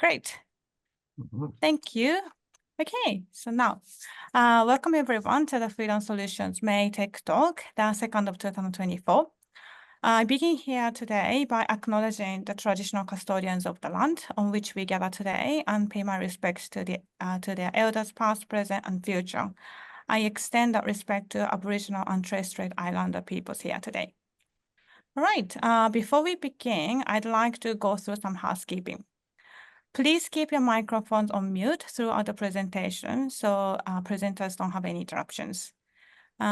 Great. Mhm. Thank you. Okay, so now, welcome everyone to the Freedom Solutions May Tech Talk, the 2nd of 2024. I begin here today by acknowledging the traditional custodians of the land on which we gather today and pay my respects to their elders past, present, and future. I extend that respect to Aboriginal and Torres Strait Islander peoples here today. All right, before we begin, I'd like to go through some housekeeping. Please keep your microphones on mute throughout the presentation so presenters don't have any interruptions.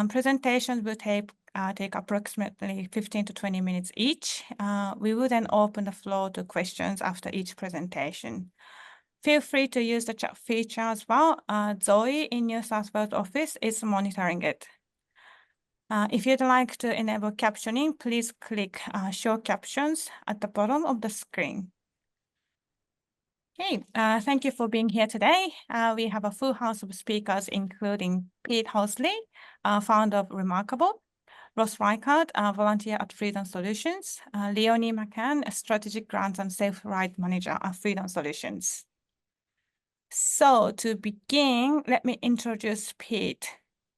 Presentations will take approximately 15 to 20 minutes each. We will then open the floor to questions after each presentation. Feel free to use the chat feature as well. Zoe in New South Wales office is monitoring it. If you'd like to enable captioning, please click Show Captions at the bottom of the screen. Okay, thank you for being here today. We have a full house of speakers, including Pete Horsley, founder of Remarkable, Ross Reichardt, volunteer at Freedom Solutions, Leonie McCann, a strategic grants and self-right manager at Freedom Solutions. So to begin, let me introduce Pete.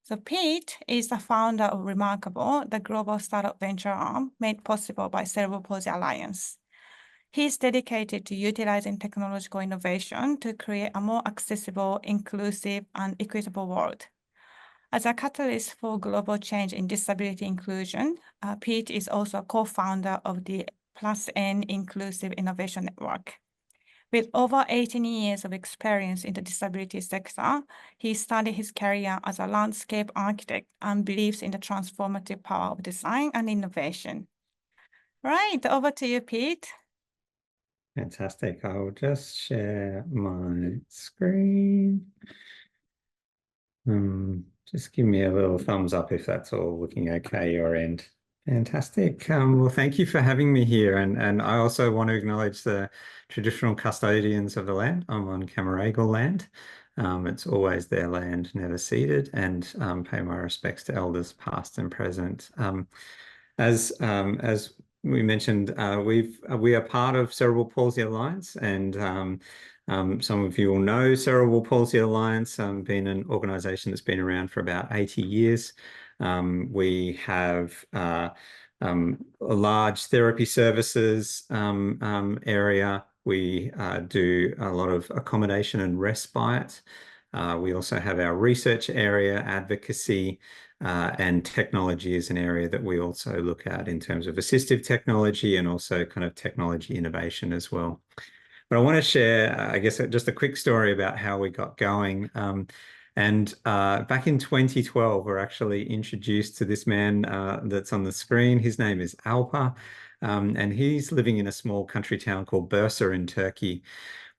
So Pete is the founder of Remarkable, the global startup venture arm made possible by Cerebral Palsy Alliance. He's dedicated to utilizing technological innovation to create a more accessible, inclusive, and equitable world. As a catalyst for global change in disability inclusion, Pete is also a co-founder of the +N Inclusive Innovation Network. With over 18 years of experience in the disability sector, he started his career as a landscape architect and believes in the transformative power of design and innovation. Right, over to you, Pete. Fantastic. I'll just share my screen. Just give me a little thumbs up if that's all looking okay your end. Fantastic. Well, thank you for having me here. And I also want to acknowledge the traditional custodians of the land. I'm on Camaragal land. It's always their land, never ceded, and pay my respects to elders past and present. As we mentioned, we are part of Cerebral Palsy Alliance, and some of you will know Cerebral Palsy Alliance, being an organisation that's been around for about 80 years. We have a large therapy services area. We do a lot of accommodation and respite. We also have our research area, advocacy, and technology is an area that we also look at in terms of assistive technology and also kind of technology innovation as well. But I want to share, I guess, just a quick story about how we got going. Back in 2012, we're actually introduced to this man that's on the screen. His name is Alper, and he's living in a small country town called Bursa in Turkey.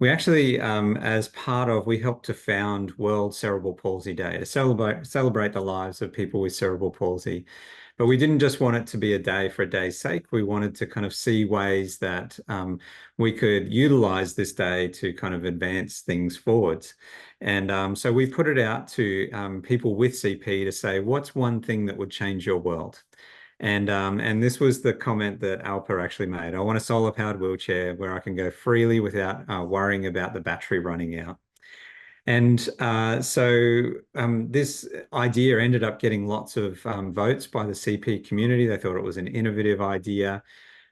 We actually, as part of, we helped to found World Cerebral Palsy Day to celebrate the lives of people with cerebral palsy. But we didn't just want it to be a day for a day's sake. We wanted to kind of see ways that we could utilize this day to kind of advance things forwards. And so we put it out to people with CP to say, what's one thing that would change your world? And this was the comment that Alper actually made. I want a solar-powered wheelchair where I can go freely without worrying about the battery running out. And so this idea ended up getting lots of votes by the CP community. They thought it was an innovative idea.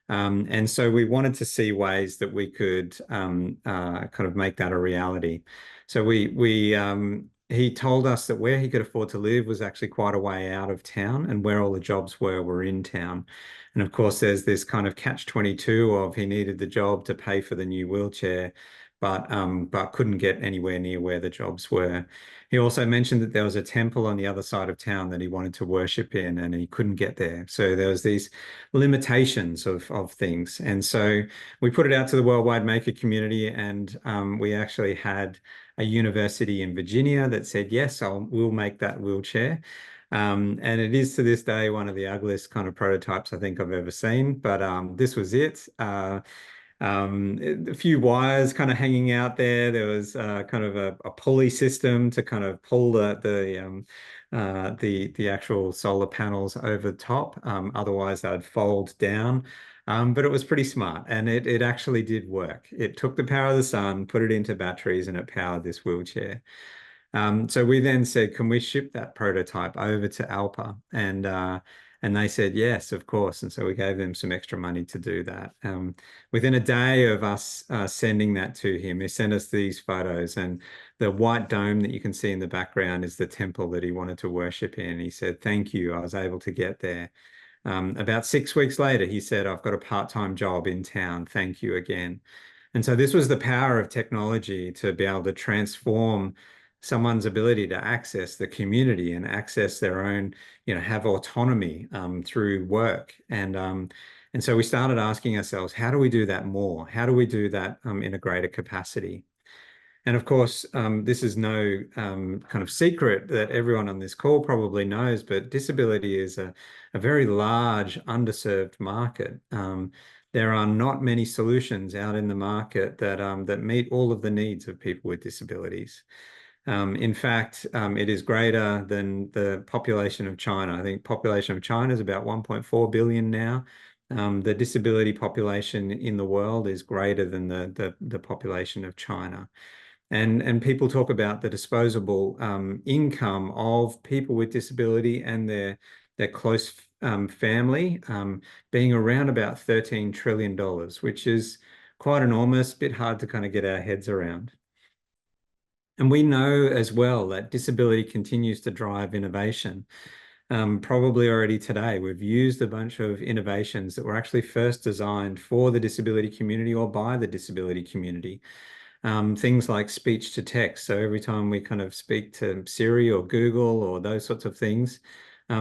And so we wanted to see ways that we could kind of make that a reality. So he told us that where he could afford to live was actually quite a way out of town, and where all the jobs were in town. And of course, there's this kind of catch-22 of he needed the job to pay for the new wheelchair, but couldn't get anywhere near where the jobs were. He also mentioned that there was a temple on the other side of town that he wanted to worship in, and he couldn't get there. So there was these limitations of things. And so we put it out to the worldwide maker community, and we actually had a university in Virginia that said, yes, we'll make that wheelchair. And it is to this day one of the ugliest kind of prototypes I think I've ever seen, but this was it. A few wires kind of hanging out there. There was kind of a pulley system to kind of pull the actual solar panels over the top. Otherwise, they'd fold down. But it was pretty smart, and it actually did work. It took the power of the sun, put it into batteries, and it powered this wheelchair. So we then said, can we ship that prototype over to Alpa? And they said, yes, of course. And so we gave them some extra money to do that. Within a day of us sending that to him, he sent us these photos, and the white dome that you can see in the background is the temple that he wanted to worship in. He said, thank you, I was able to get there. About 6 weeks later, he said, I've got a part-time job in town. Thank you again. And so this was the power of technology to be able to transform someone's ability to access the community and access their own, have autonomy through work. And so we started asking ourselves, how do we do that more? How do we do that in a greater capacity? And of course, this is no kind of secret that everyone on this call probably knows, but disability is a very large, underserved market. There are not many solutions out in the market that meet all of the needs of people with disabilities. In fact, it is greater than the population of China. I think population of China is about 1.4 billion now. The disability population in the world is greater than the population of China. And people talk about the disposable income of people with disability and their close family being around about $13 trillion, which is quite enormous, a bit hard to kind of get our heads around. And we know as well that disability continues to drive innovation. Probably already today, we've used a bunch of innovations that were actually first designed for the disability community or by the disability community. Things like speech to text. So every time we kind of speak to Siri or Google or those sorts of things,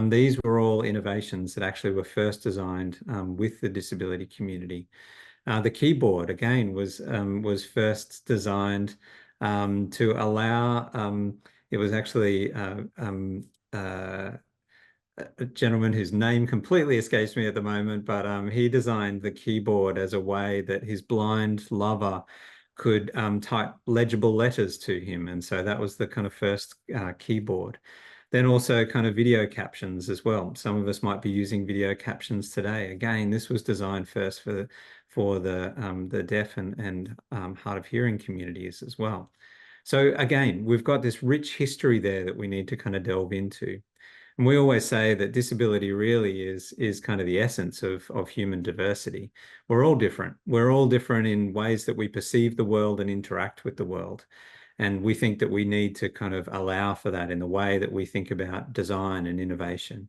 these were all innovations that actually were first designed with the disability community. The keyboard, again, was first designed to allow, it was actually a gentleman whose name completely escapes me at the moment, but he designed the keyboard as a way that his blind lover could type legible letters to him. And so that was the kind of first keyboard. Then also kind of video captions as well. Some of us might be using video captions today. Again, this was designed first for the deaf and hard of hearing communities as well. So again, we've got this rich history there that we need to kind of delve into. And we always say that disability really is kind of the essence of human diversity. We're all different. We're all different in ways that we perceive the world and interact with the world. And we think that we need to kind of allow for that in the way that we think about design and innovation.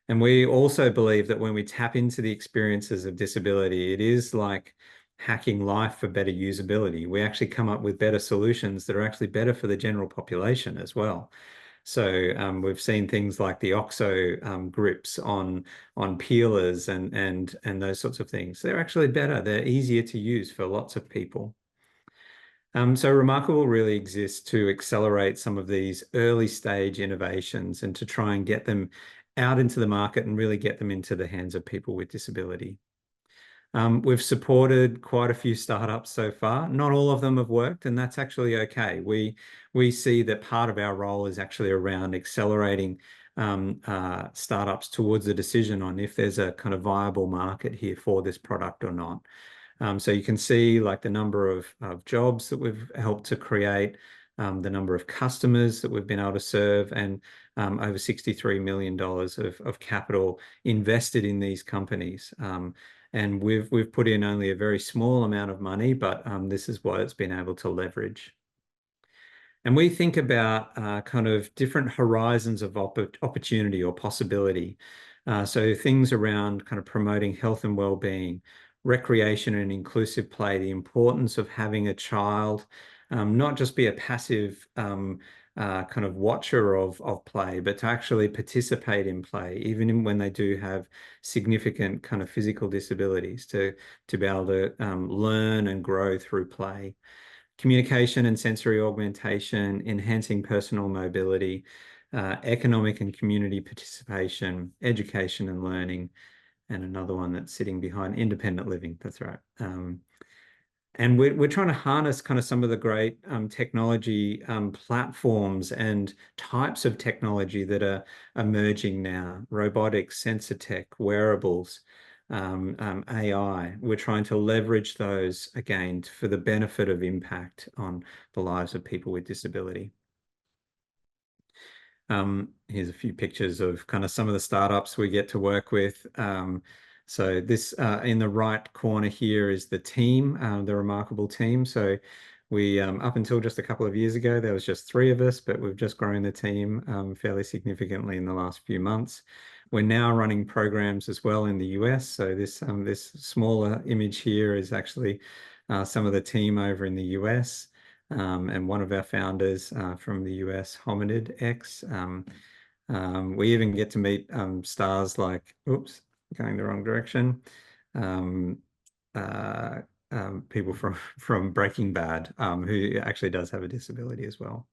And we also believe that when we tap into the experiences of disability, it is like hacking life for better usability. We actually come up with better solutions that are actually better for the general population as well. So we've seen things like the OXO grips on peelers and those sorts of things. They're actually better. They're easier to use for lots of people. So Remarkable really exists to accelerate some of these early stage innovations and to try and get them out into the market and really get them into the hands of people with disability. We've supported quite a few startups so far. Not all of them have worked, and that's actually okay. We see that part of our role is actually around accelerating startups towards a decision on if there's a kind of viable market here for this product or not. So you can see like the number of jobs that we've helped to create, the number of customers that we've been able to serve, and over $63 million of capital invested in these companies. And we've put in only a very small amount of money, but this is what it's been able to leverage. And we think about kind of different horizons of opportunity or possibility. So things around kind of promoting health and well-being, recreation and inclusive play, the importance of having a child not just be a passive kind of watcher of play, but to actually participate in play, even when they do have significant kind of physical disabilities, to be able to learn and grow through play. Communication and sensory augmentation, enhancing personal mobility, economic and community participation, education and learning, and another one that's sitting behind independent living. That's right. And we're trying to harness kind of some of the great technology platforms and types of technology that are emerging now: robotics, sensor tech, wearables, AI. We're trying to leverage those again for the benefit of impact on the lives of people with disability. Here's a few pictures of kind of some of the startups we get to work with. So this in the right corner here is the team, the remarkable team. So we, up until just a couple of years ago, there was just 3 of us, but we've just grown the team fairly significantly in the last few months. We're now running programs as well in the US. So this smaller image here is actually some of the team over in the US. And one of our founders from the US, Hominid X. We even get to meet stars like, oops, going the wrong direction. People from Breaking Bad, who actually does have a disability as well.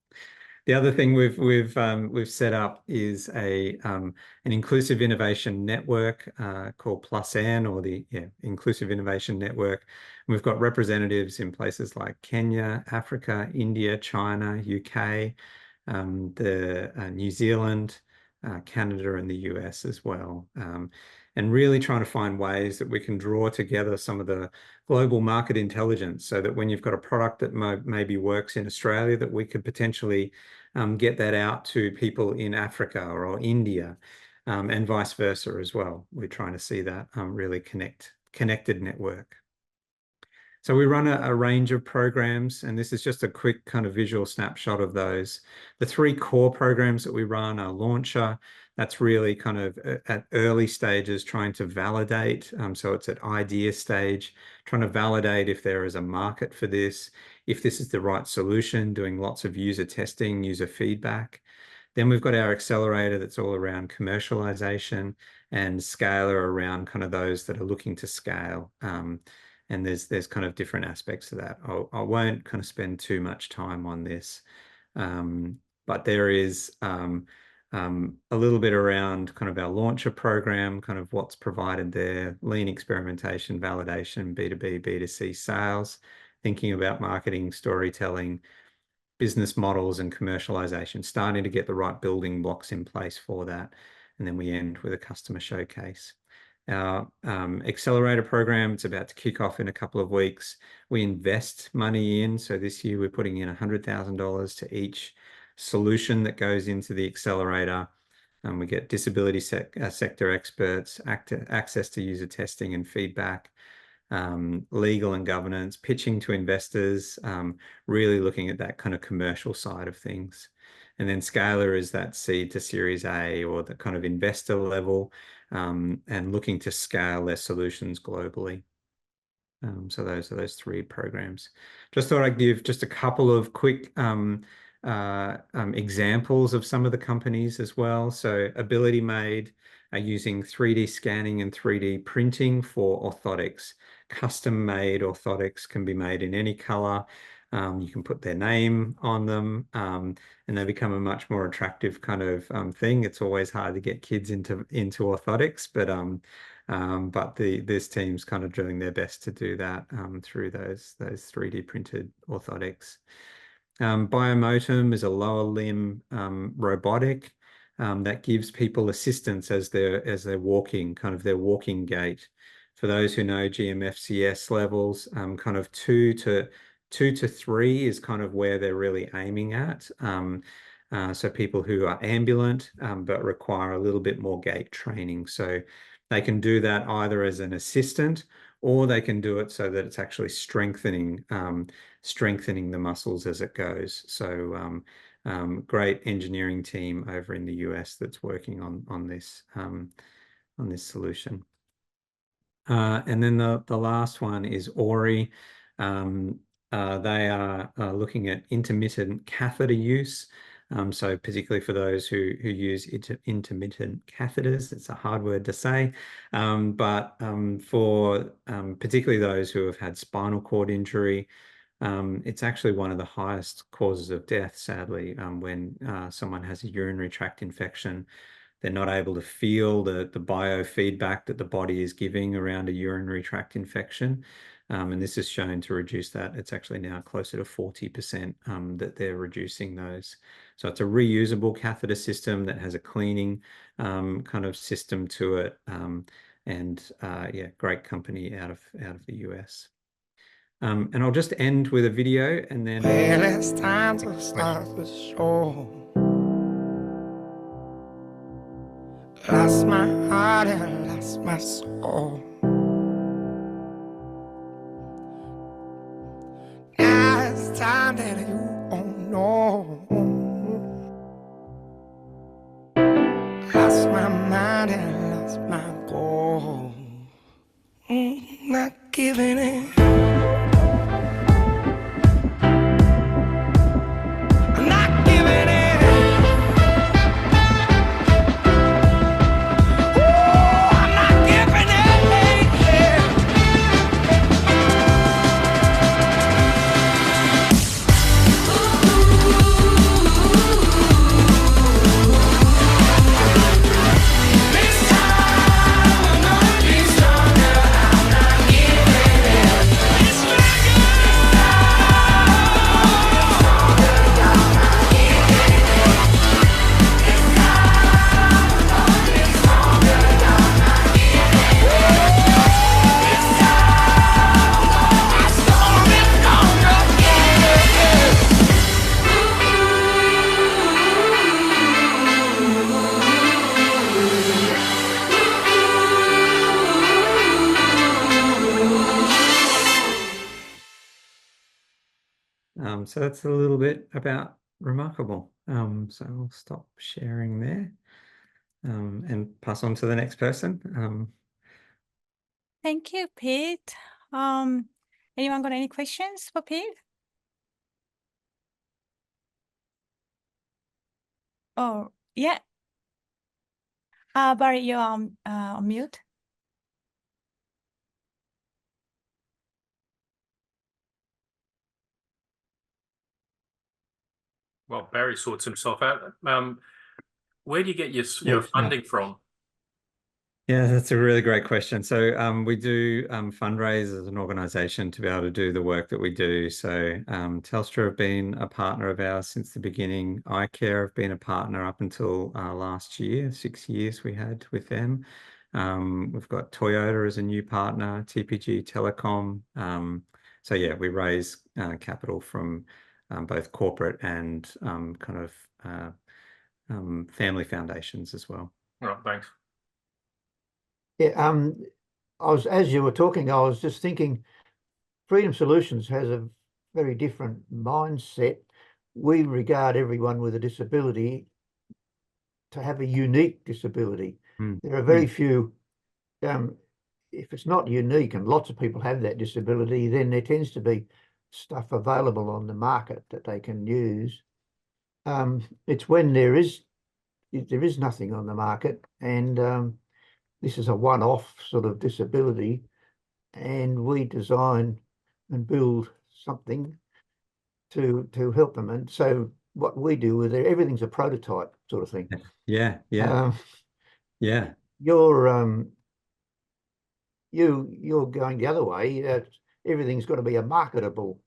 The other thing we've set up is an inclusive innovation network called Plus-N, or the Inclusive Innovation Network. We've got representatives in places like Kenya, Africa, India, China, UK, New Zealand, Canada, and the US as well. And really trying to find ways that we can draw together some of the global market intelligence, so that when you've got a product that maybe works in Australia, that we could potentially get that out to people in Africa or India, and vice versa as well. We're trying to see that really connected network. So we run a range of programs, and this is just a quick kind of visual snapshot of those. The 3 core programs that we run are Launcher. That's really kind of at early stages, trying to validate. So it's at idea stage, trying to validate if there is a market for this, if this is the right solution, doing lots of user testing, user feedback. Then we've got our accelerator that's all around commercialization, and Scaler around kind of those that are looking to scale. And there's kind of different aspects to that. I won't kind of spend too much time on this, but there is a little bit around kind of our launcher program, kind of what's provided there, lean experimentation, validation, B2B, B2C sales, thinking about marketing, storytelling, business models, and commercialization, starting to get the right building blocks in place for that. And then we end with a customer showcase. Our accelerator program, it's about to kick off in a couple of weeks. We invest money in. So this year we're putting in $100,000 to each solution that goes into the accelerator. We get disability sector experts, access to user testing and feedback, legal and governance, pitching to investors, really looking at that kind of commercial side of things. And then Scaler is that seed to Series A, or the kind of investor level, and looking to scale their solutions globally. So those are those 3 programs. Just thought I'd give just a couple of quick examples of some of the companies as well. So Ability Made are using 3D scanning and 3D printing for orthotics. Custom-made orthotics can be made in any color. You can put their name on them, and they become a much more attractive kind of thing. It's always hard to get kids into orthotics, but this team's kind of doing their best to do that through those 3D printed orthotics. Biomotum is a lower limb robotic that gives people assistance as they're walking, kind of their walking gait. For those who know GMFCS levels, kind of 2 to 3 is kind of where they're really aiming at. So people who are ambulant but require a little bit more gait training. So they can do that either as an assistant, or they can do it so that it's actually strengthening the muscles as it goes. So great engineering team over in the US that's working on this solution. And then the last one is Ori. They are looking at intermittent catheter use. So particularly for those who use intermittent catheters, it's a hard word to say, but for particularly those who have had spinal cord injury, it's actually one of the highest causes of death, sadly, when someone has a urinary tract infection. They're not able to feel the biofeedback that the body is giving around a urinary tract infection. And this is shown to reduce that. It's actually now closer to 40% that they're reducing those. So it's a reusable catheter system that has a cleaning kind of system to it. and yeah, great company out of the US. And I'll just end with a video and then. Well, it's time to start the show. Lost my heart and lost my soul. Now it's time that you won't know. Lost my mind and lost my goal. Not giving in. I'm not giving in. Ooh, I'm not giving in. This time I'm gonna be stronger. I'm not giving in. It's stronger. So that's a little bit about Remarkable. So I'll stop sharing there and pass on to the next person. Thank you, Pete. Anyone got any questions for Pete? Oh, yeah. Barry, you're on mute. Well, Barry sorts himself out. Where do you get your Yeah. funding from? Yeah, that's a really great question. So we do fundraise as an organization to be able to do the work that we do. So Telstra have been a partner of ours since the beginning. iCare have been a partner up until last year, 6 years we had with them. We've got Toyota as a new partner, TPG Telecom. So yeah, we raise capital from both corporate and kind of family foundations as well. Right, thanks. Yeah, as you were talking, I was just thinking Freedom Solutions has a very different mindset. We regard everyone with a disability to have a unique disability. There are very few, if it's not unique, and lots of people have that disability, then there tends to be stuff available on the market that they can use. It's when there is nothing on the market, and this is a one-off sort of disability, and we design and build something to help them. And so what we do with it, everything's a prototype sort of thing. Yeah. Yeah. You're going the other way. Everything's got to be a marketable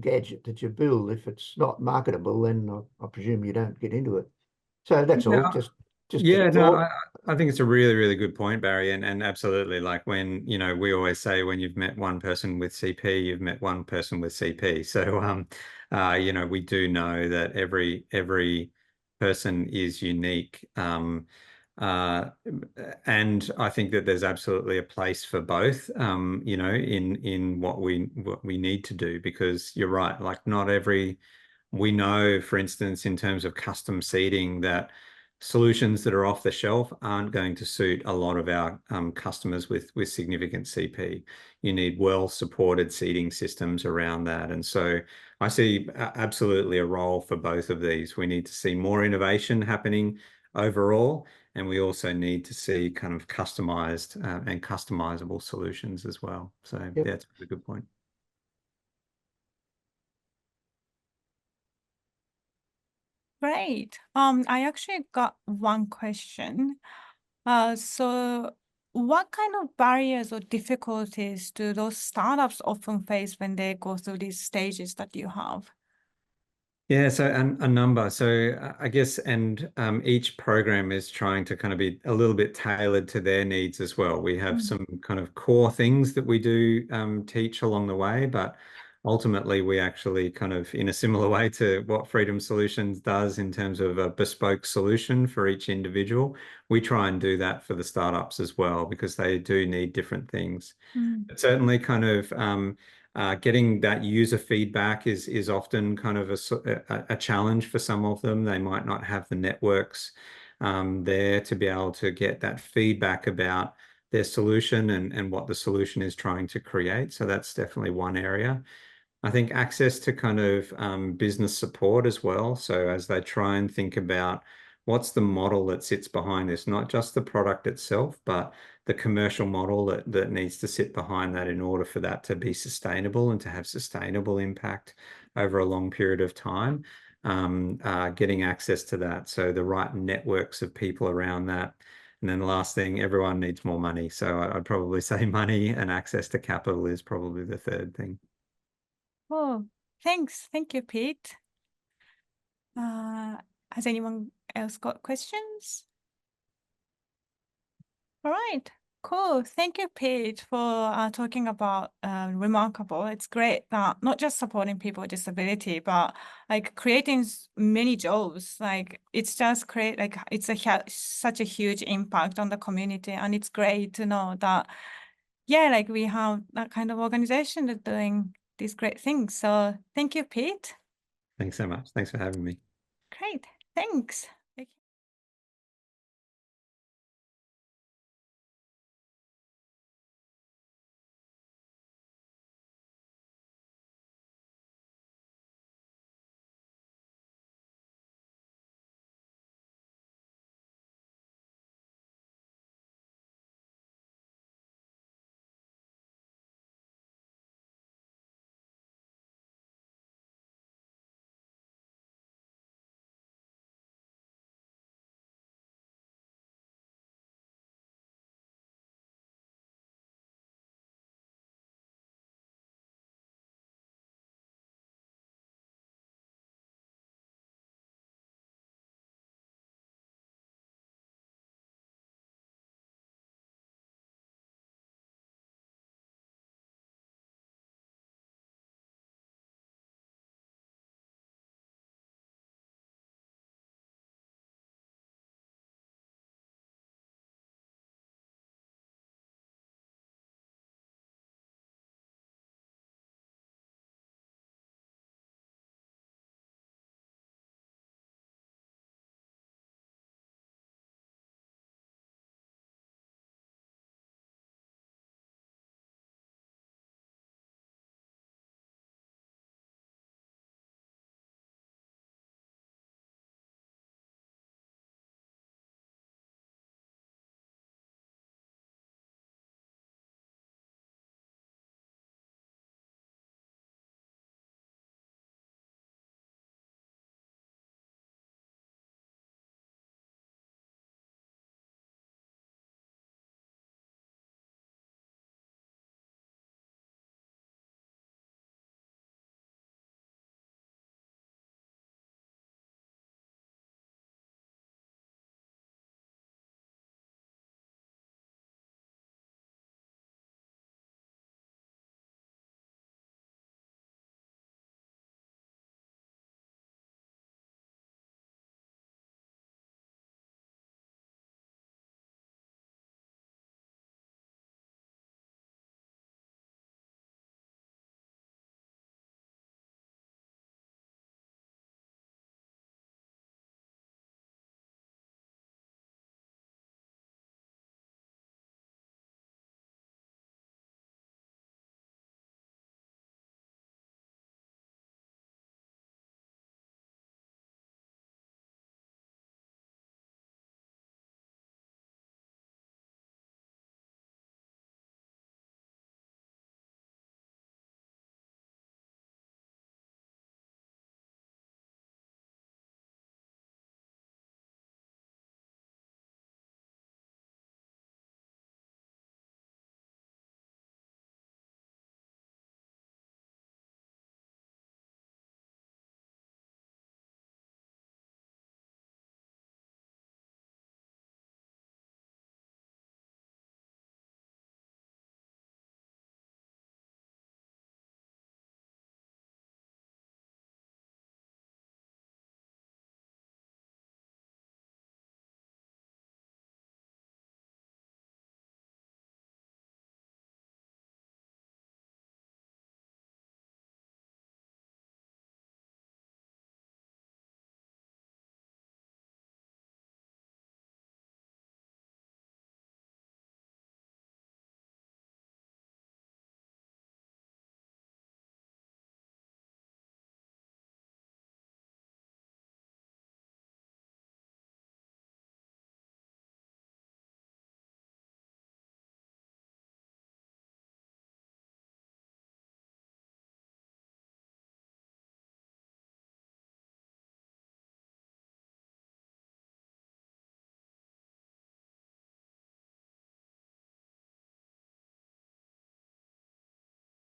gadget that you build. If it's not marketable, then I presume you don't get into it. So that's all. Just yeah, no, I think it's a really, really good point, Barry, and absolutely, like when, we always say when you've met one person with CP, you've met one person with CP. So, we do know that every person is unique. And I think that there's absolutely a place for both, in what we need to do, because you're right, like we know, for instance, in terms of custom seating, that solutions that are off the shelf aren't going to suit a lot of our customers with significant CP. You need well-supported seating systems around that. And so I see absolutely a role for both of these. We need to see more innovation happening overall, and we also need to see kind of customized and customizable solutions as well. So Yep. That's a good point. Great. I actually got one question. So what kind of barriers or difficulties do those startups often face when they go through these stages that you have? Yeah, so a number. So I guess, and each program is trying to kind of be a little bit tailored to their needs as well. We have some kind of core things that we do teach along the way, but ultimately we actually kind of, in a similar way to what Freedom Solutions does in terms of a bespoke solution for each individual, we try and do that for the startups as well, because they do need different things. But certainly kind of getting that user feedback is often kind of a challenge for some of them. They might not have the networks there to be able to get that feedback about their solution and what the solution is trying to create. So that's definitely one area. I think access to kind of business support as well. So as they try and think about what's the model that sits behind this, not just the product itself, but the commercial model that needs to sit behind that in order for that to be sustainable and to have sustainable impact over a long period of time, getting access to that. So the right networks of people around that. And then the last thing, everyone needs more money. So I'd probably say money and access to capital is probably the third thing. Oh, thanks. Thank you, Pete. Has anyone else got questions? All right, cool. Thank you, Pete, for talking about Remarkable. It's great that not just supporting people with disability, but like creating many jobs. Like it's just create like it's such a huge impact on the community, and it's great to know that like we have that kind of organization that's doing these great things. So thank you, Pete. Thanks so much. Thanks for having me. Great, thanks.